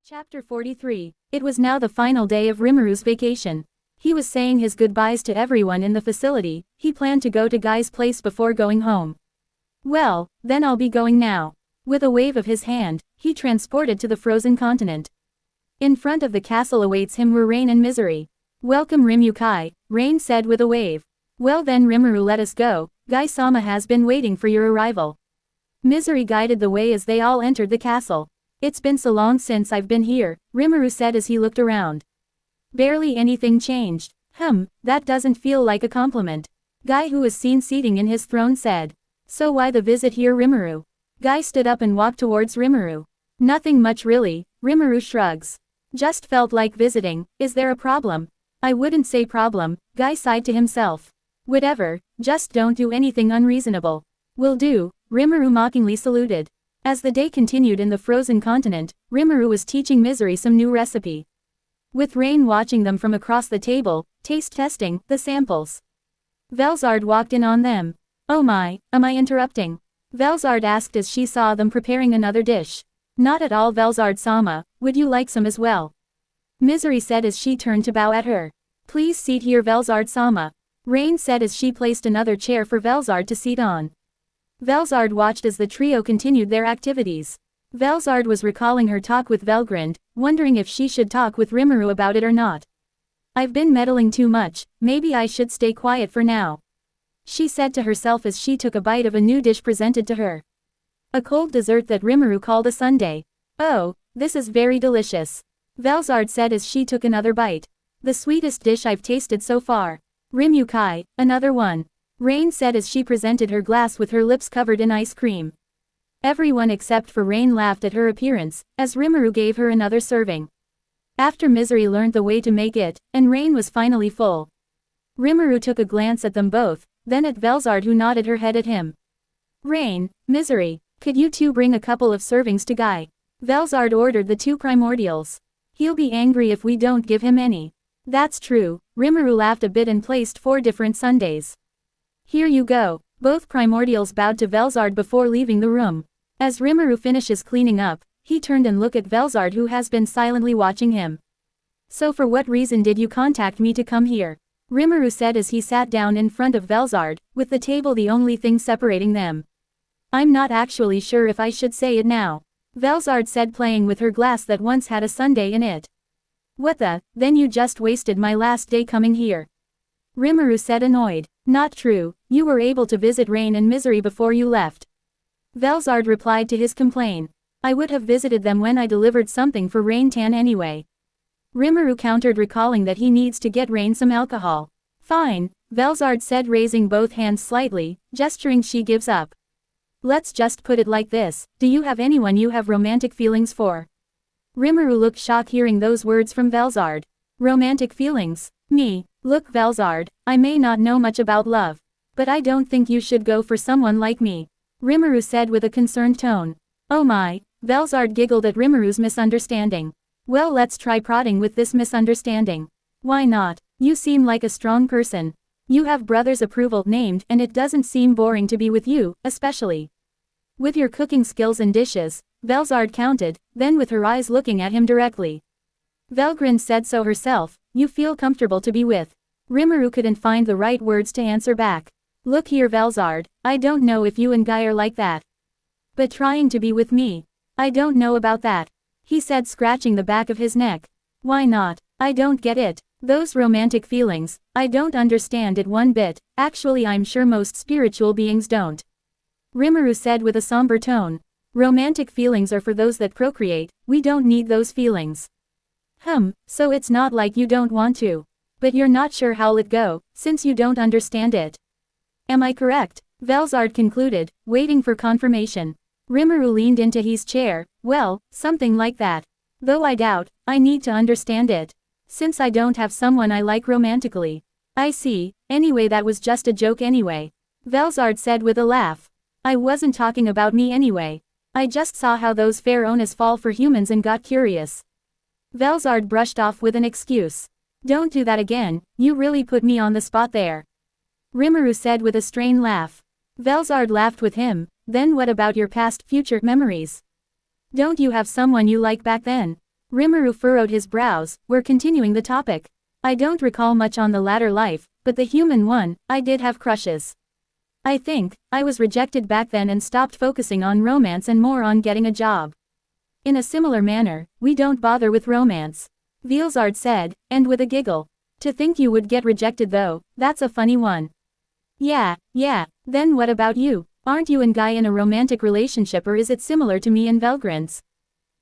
Chapter 43. It was now the final day of Rimuru's vacation. He was saying his goodbyes to everyone in the facility. He planned to go to Guy's place before going home. Well, then I'll be going now. With a wave of his hand, he transported to the frozen continent. In front of the castle awaits him were Rain and Misery. Welcome Rimuru-kai, Rain said with a wave. Well then Rimuru, let us go. Guy-sama has been waiting for your arrival. Misery guided the way as they all entered the castle. It's been so long since I've been here, Rimuru said as he looked around. Barely anything changed. That doesn't feel like a compliment. Guy, who was seen seating in his throne, said. So why the visit here, Rimuru? Guy stood up and walked towards Rimuru. Nothing much really, Rimuru shrugs. Just felt like visiting. Is there a problem? I wouldn't say problem, Guy sighed to himself. Whatever, just don't do anything unreasonable. Will do, Rimuru mockingly saluted. As the day continued in the frozen continent, Rimuru was teaching Misery some new recipe. With Rain watching them from across the table, taste testing the samples. Velzard walked in on them. Oh my, am I interrupting? Velzard asked as she saw them preparing another dish. Not at all, Velzard-sama, would you like some as well? Misery said as she turned to bow at her. Please seat here, Velzard-sama. Rain said as she placed another chair for Velzard to seat on. Velzard watched as the trio continued their activities. Velzard was recalling her talk with Velgrind, wondering if she should talk with Rimuru about it or not. I've been meddling too much, maybe I should stay quiet for now. She said to herself as she took a bite of a new dish presented to her. A cold dessert that Rimuru called a sundae. Oh, this is very delicious. Velzard said as she took another bite. The sweetest dish I've tasted so far. Rimuru-kai, another one. Rain said as she presented her glass with her lips covered in ice cream. Everyone except for Rain laughed at her appearance, as Rimuru gave her another serving. After Misery learned the way to make it, and Rain was finally full. Rimuru took a glance at them both, then at Velzard, who nodded her head at him. Rain, Misery, could you two bring a couple of servings to Guy? Velzard ordered the two primordials. He'll be angry if we don't give him any. That's true, Rimuru laughed a bit and placed 4 different sundaes. Here you go. Both primordials bowed to Velzard before leaving the room. As Rimuru finishes cleaning up, he turned and looked at Velzard, who has been silently watching him. So for what reason did you contact me to come here? Rimuru said as he sat down in front of Velzard, with the table the only thing separating them. I'm not actually sure if I should say it now. Velzard said, playing with her glass that once had a sundae in it. What the, then you just wasted my last day coming here. Rimuru said, annoyed. Not true, you were able to visit Rain and Misery before you left. Velzard replied to his complaint. I would have visited them when I delivered something for Rain-tan anyway. Rimuru countered, recalling that he needs to get Rain some alcohol. Fine, Velzard said, raising both hands slightly, gesturing she gives up. Let's just put it like this, do you have anyone you have romantic feelings for? Rimuru looked shocked hearing those words from Velzard. Romantic feelings? Me? Look Velzard, I may not know much about love. But I don't think you should go for someone like me. Rimuru said with a concerned tone. Oh my, Velzard giggled at Rimuru's misunderstanding. Well, let's try prodding with this misunderstanding. Why not? You seem like a strong person. You have brother's approval named, and it doesn't seem boring to be with you, especially with your cooking skills and dishes, Velzard counted, then with her eyes looking at him directly. Velgrind said so herself, you feel comfortable to be with. Rimuru couldn't find the right words to answer back. Look here Velzard, I don't know if you and Guy are like that. But trying to be with me? I don't know about that. He said, scratching the back of his neck. Why not? I don't get it. Those romantic feelings, I don't understand it one bit. Actually, I'm sure most spiritual beings don't. Rimuru said with a somber tone. Romantic feelings are for those that procreate, we don't need those feelings. So it's not like you don't want to. But you're not sure how'll it go, since you don't understand it. Am I correct? Velzard concluded, waiting for confirmation. Rimuru leaned into his chair. Well, something like that. Though I doubt, I need to understand it. Since I don't have someone I like romantically. I see, anyway that was just a joke anyway. Velzard said with a laugh. I wasn't talking about me anyway. I just saw how those pharaohs fall for humans and got curious. Velzard brushed off with an excuse. Don't do that again, you really put me on the spot there. Rimuru said with a strained laugh. Velzard laughed with him. Then what about your past future memories? Don't you have someone you like back then? Rimuru furrowed his brows. We're continuing the topic. I don't recall much on the latter life, but the human one, I did have crushes. I think, I was rejected back then and stopped focusing on romance and more on getting a job. In a similar manner, we don't bother with romance. Veilzard said, and with a giggle. To think you would get rejected though, that's a funny one. Yeah, then what about you? Aren't you and Guy in a romantic relationship, or is it similar to me and Velgrind's?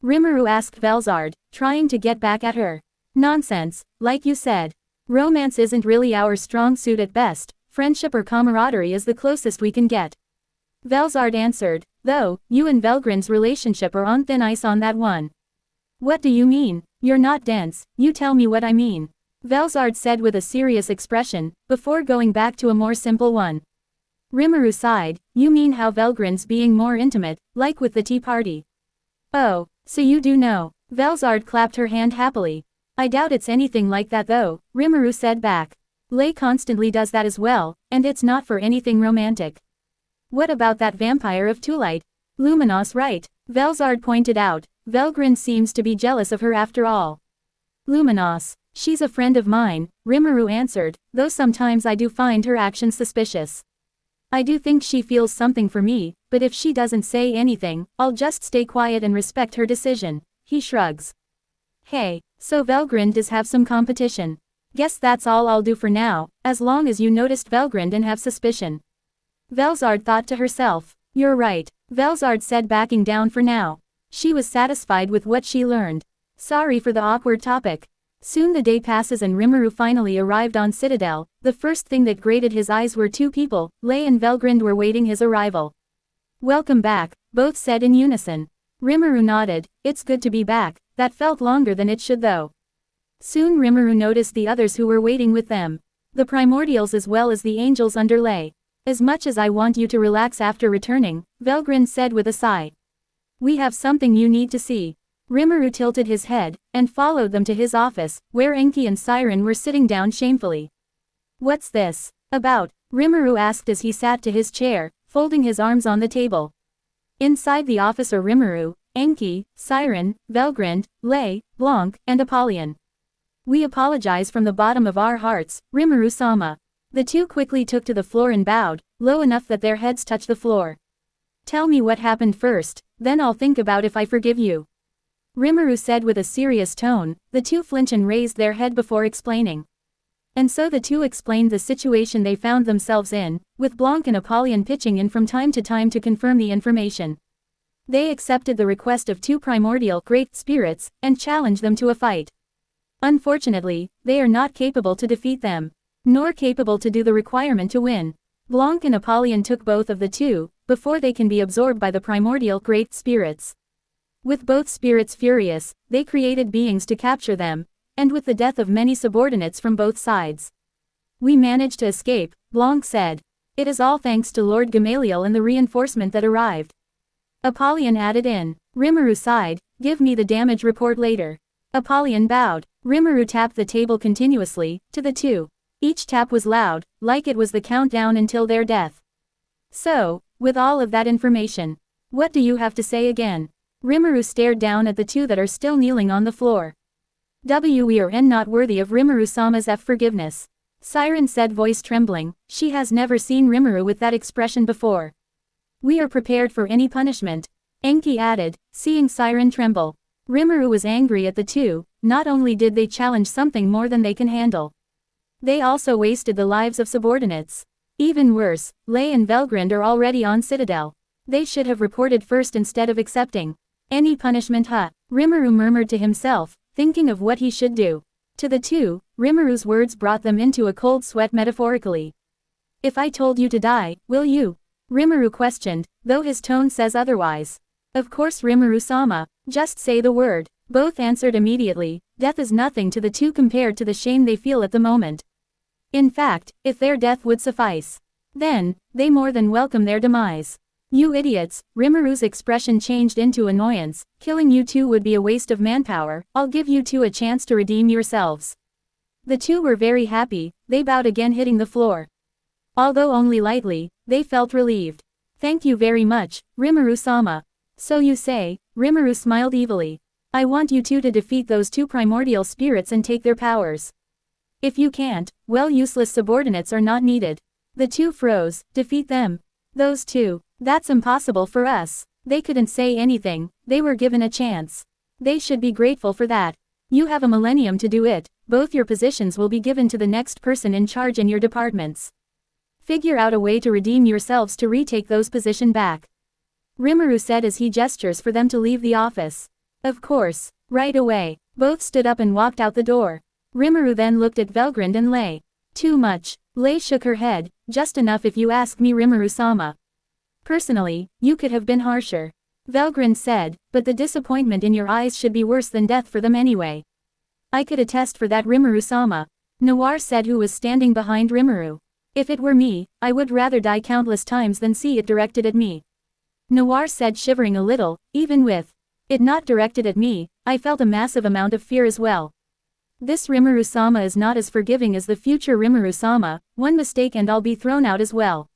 Rimuru asked Veilzard, trying to get back at her. Nonsense, like you said. Romance isn't really our strong suit at best, friendship or camaraderie is the closest we can get. Veilzard answered, though, you and Velgrind's relationship are on thin ice on that one. What do you mean? You're not dense, you tell me what I mean. Veilzard said with a serious expression, before going back to a more simple one. Rimuru sighed, you mean how Velgrind's being more intimate, like with the tea party. Oh, so you do know. Veilzard clapped her hand happily. I doubt it's anything like that though, Rimuru said back. Lei constantly does that as well, and it's not for anything romantic. What about that vampire of Tulite? Luminos, right? Veilzard pointed out. Velgrind seems to be jealous of her after all. Luminos. She's a friend of mine, Rimuru answered, though sometimes I do find her actions suspicious. I do think she feels something for me, but if she doesn't say anything, I'll just stay quiet and respect her decision. He shrugs. Hey, so Velgrind does have some competition. Guess that's all I'll do for now, as long as you noticed Velgrind and have suspicion. Veilzard thought to herself. You're right, Veilzard said, backing down for now. She was satisfied with what she learned. Sorry for the awkward topic. Soon the day passes and Rimuru finally arrived on Citadel. The first thing that grated his eyes were two people. Lei and Velgrind were waiting his arrival. Welcome back, both said in unison. Rimuru nodded. It's good to be back. That felt longer than it should though. Soon Rimuru noticed the others who were waiting with them. The primordials as well as the angels under Lei. As much as I want you to relax after returning, Velgrind said with a sigh. We have something you need to see. Rimuru tilted his head, and followed them to his office, where Enki and Siren were sitting down shamefully. What's this about? Rimuru asked as he sat to his chair, folding his arms on the table. Inside the office are Rimuru, Enki, Siren, Velgrind, Lei, Blanc, and Apollyon. We apologize from the bottom of our hearts, Rimuru-sama. The two quickly took to the floor and bowed, low enough that their heads touched the floor. Tell me what happened first, then I'll think about if I forgive you. Rimuru said with a serious tone. The two flinched and raised their head before explaining. And so the two explained the situation they found themselves in, with Blanc and Apollyon pitching in from time to confirm the information. They accepted the request of two primordial great spirits, and challenged them to a fight. Unfortunately, they are not capable to defeat them, nor capable to do the requirement to win. Blanc and Apollyon took both of the two, before they can be absorbed by the primordial great spirits. With both spirits furious, they created beings to capture them, and with the death of many subordinates from both sides. We managed to escape, Blanc said. It is all thanks to Lord Gamaliel and the reinforcement that arrived. Apollyon added in. Rimuru sighed, give me the damage report later. Apollyon bowed. Rimuru tapped the table continuously, to the two. Each tap was loud, like it was the countdown until their death. So, with all of that information, what do you have to say again? Rimuru stared down at the two that are still kneeling on the floor. We are not worthy of Rimuru-sama's forgiveness. Siren said, voice trembling. She has never seen Rimuru with that expression before. We are prepared for any punishment. Enki added, seeing Siren tremble. Rimuru was angry at the two. Not only did they challenge something more than they can handle, they also wasted the lives of subordinates. Even worse, Lei and Velgrind are already on Citadel. They should have reported first instead of accepting any punishment. Rimuru murmured to himself, thinking of what he should do. To the two, Rimuru's words brought them into a cold sweat metaphorically. If I told you to die, will you? Rimuru questioned, though his tone says otherwise. Of course Rimuru-sama, just say the word. Both answered immediately. Death is nothing to the two compared to the shame they feel at the moment. In fact, if their death would suffice, then, they more than welcome their demise. You idiots, Rimuru's expression changed into annoyance. Killing you two would be a waste of manpower. I'll give you two a chance to redeem yourselves. The two were very happy. They bowed again, hitting the floor. Although only lightly, they felt relieved. Thank you very much, Rimuru-sama. So you say, Rimuru smiled evilly. I want you two to defeat those two primordial spirits and take their powers. If you can't, well, useless subordinates are not needed. The two froze. Defeat them. Those two. That's impossible for us. They couldn't say anything, they were given a chance. They should be grateful for that. You have a millennium to do it, both your positions will be given to the next person in charge in your departments. Figure out a way to redeem yourselves to retake those positions back. Rimuru said as he gestures for them to leave the office. Of course. Right away. Both stood up and walked out the door. Rimuru then looked at Velgrind and Lei. Too much. Lei shook her head, just enough if you ask me, Rimuru-sama. Personally, you could have been harsher. Velgrind said, but the disappointment in your eyes should be worse than death for them anyway. I could attest for that, Rimuru-sama. Noir said, who was standing behind Rimuru. If it were me, I would rather die countless times than see it directed at me. Noir said, shivering a little, even with it not directed at me, I felt a massive amount of fear as well. This Rimuru-sama is not as forgiving as the future Rimuru-sama, one mistake and I'll be thrown out as well.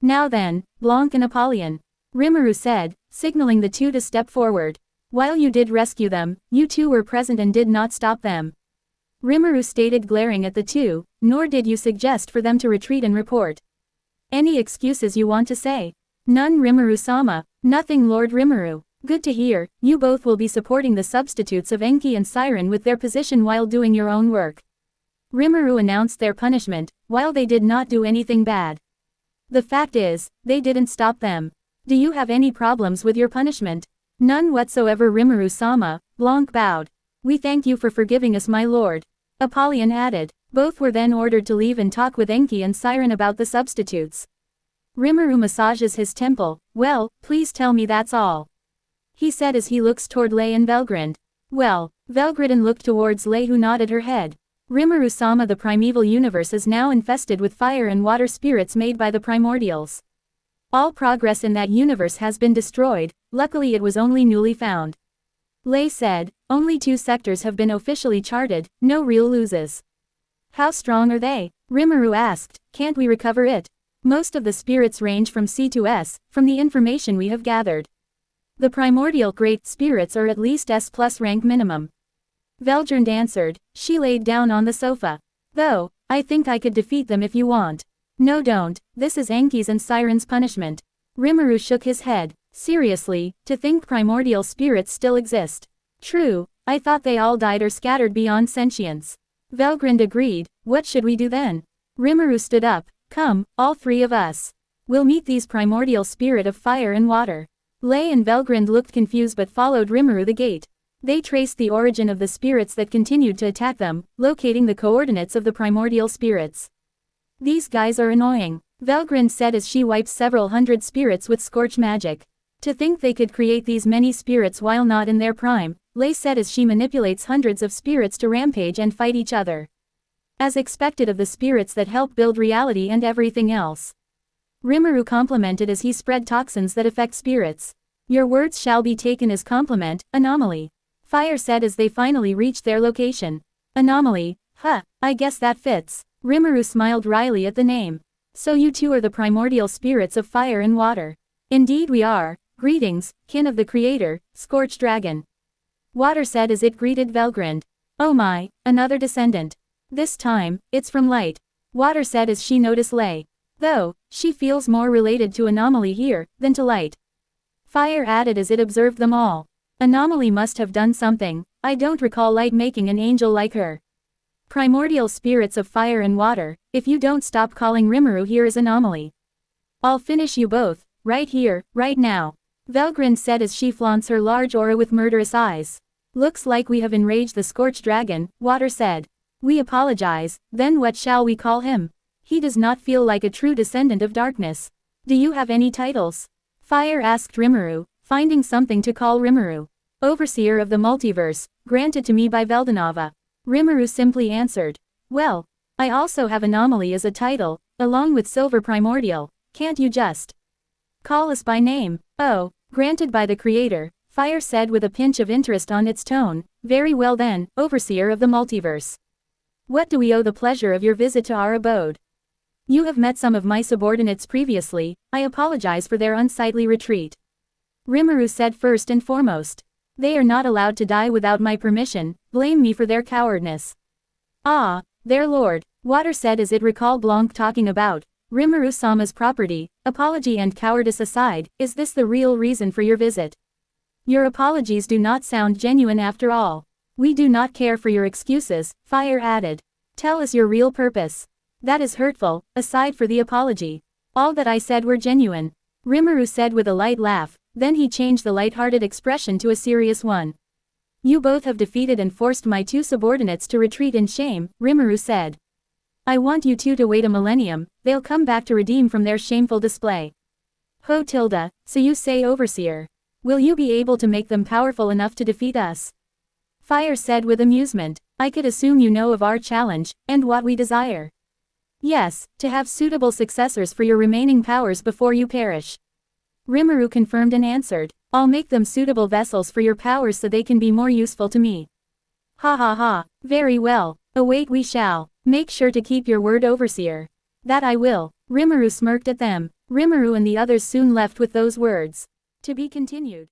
Now then, Blanc and Apollyon. Rimuru said, signaling the two to step forward. While you did rescue them, you two were present and did not stop them. Rimuru stated, glaring at the two, nor did you suggest for them to retreat and report. Any excuses you want to say? None, Rimuru-sama. Nothing, Lord Rimuru. Good to hear, you both will be supporting the substitutes of Enki and Siren with their position while doing your own work. Rimuru announced their punishment, while they did not do anything bad. The fact is, they didn't stop them. Do you have any problems with your punishment? None whatsoever, Rimuru-sama. Blanc bowed. We thank you for forgiving us, my lord. Apollyon added. Both were then ordered to leave and talk with Enki and Siren about the substitutes. Rimuru massages his temple. Well, please tell me that's all. He said as he looks toward Lei and Velgrind. Well, Velgrind looked towards Lei, who nodded her head. Rimuru-sama, the primeval universe is now infested with fire and water spirits made by the primordials. All progress in that universe has been destroyed, luckily it was only newly found. Lei said, only 2 sectors have been officially charted, no real loses. How strong are they? Rimuru asked, can't we recover it? Most of the spirits range from C to S, from the information we have gathered. The primordial great spirits are at least S+ rank minimum. Velgrind answered. She laid down on the sofa. Though, I think I could defeat them if you want. No, don't, this is Enki's and Siren's punishment. Rimuru shook his head. Seriously, to think primordial spirits still exist. True, I thought they all died or scattered beyond sentience. Velgrind agreed. What should we do then? Rimuru stood up. Come, all 3 of us. We'll meet these primordial spirit of fire and water. Lei and Velgrind looked confused but followed Rimuru the gate. They traced the origin of the spirits that continued to attack them, locating the coordinates of the primordial spirits. These guys are annoying, Velgrind said as she wiped several hundred spirits with scorch magic. To think they could create these many spirits while not in their prime, Lei said as she manipulates hundreds of spirits to rampage and fight each other. As expected of the spirits that help build reality and everything else. Rimuru complimented as he spread toxins that affect spirits. Your words shall be taken as compliment, anomaly. Fire said as they finally reached their location. Anomaly, I guess that fits. Rimuru smiled wryly at the name. So you two are the primordial spirits of fire and water. Indeed we are. Greetings, kin of the creator, Scorched Dragon. Water said as it greeted Velgrind. Oh my, another descendant. This time, it's from light. Water said as she noticed Lei. Though, she feels more related to Anomaly here, than to light. Fire added as it observed them all. Anomaly must have done something, I don't recall light making an angel like her. Primordial spirits of fire and water, if you don't stop calling Rimuru here as Anomaly. I'll finish you both, right here, right now. Velgrind said as she flaunts her large aura with murderous eyes. Looks like we have enraged the Scorched Dragon, Water said. We apologize, then what shall we call him? He does not feel like a true descendant of darkness. Do you have any titles? Fire asked Rimuru, finding something to call Rimuru. Overseer of the multiverse, granted to me by Veldanava. Rimuru simply answered. Well, I also have Anomaly as a title, along with Silver Primordial, can't you just call us by name? Oh, granted by the creator, Fire said with a pinch of interest on its tone. Very well then, Overseer of the multiverse. What do we owe the pleasure of your visit to our abode? You have met some of my subordinates previously, I apologize for their unsightly retreat. Rimuru said first and foremost. They are not allowed to die without my permission, blame me for their cowardness. Ah, their lord, Water said as it recalled Blanc talking about Rimuru-sama's property. Apology and cowardice aside, is this the real reason for your visit? Your apologies do not sound genuine after all. We do not care for your excuses, Fire added. Tell us your real purpose. That is hurtful, aside for the apology. All that I said were genuine. Rimuru said with a light laugh, then he changed the light-hearted expression to a serious one. You both have defeated and forced my two subordinates to retreat in shame, Rimuru said. I want you two to wait a millennium, they'll come back to redeem from their shameful display. Ho tilde, so you say Overseer. Will you be able to make them powerful enough to defeat us? Fire said with amusement, I could assume you know of our challenge, and what we desire. Yes, to have suitable successors for your remaining powers before you perish. Rimuru confirmed and answered, I'll make them suitable vessels for your powers so they can be more useful to me. Ha ha ha, very well, await we shall. Make sure to keep your word, Overseer. That I will. Rimuru smirked at them. Rimuru and the others soon left with those words. To be continued.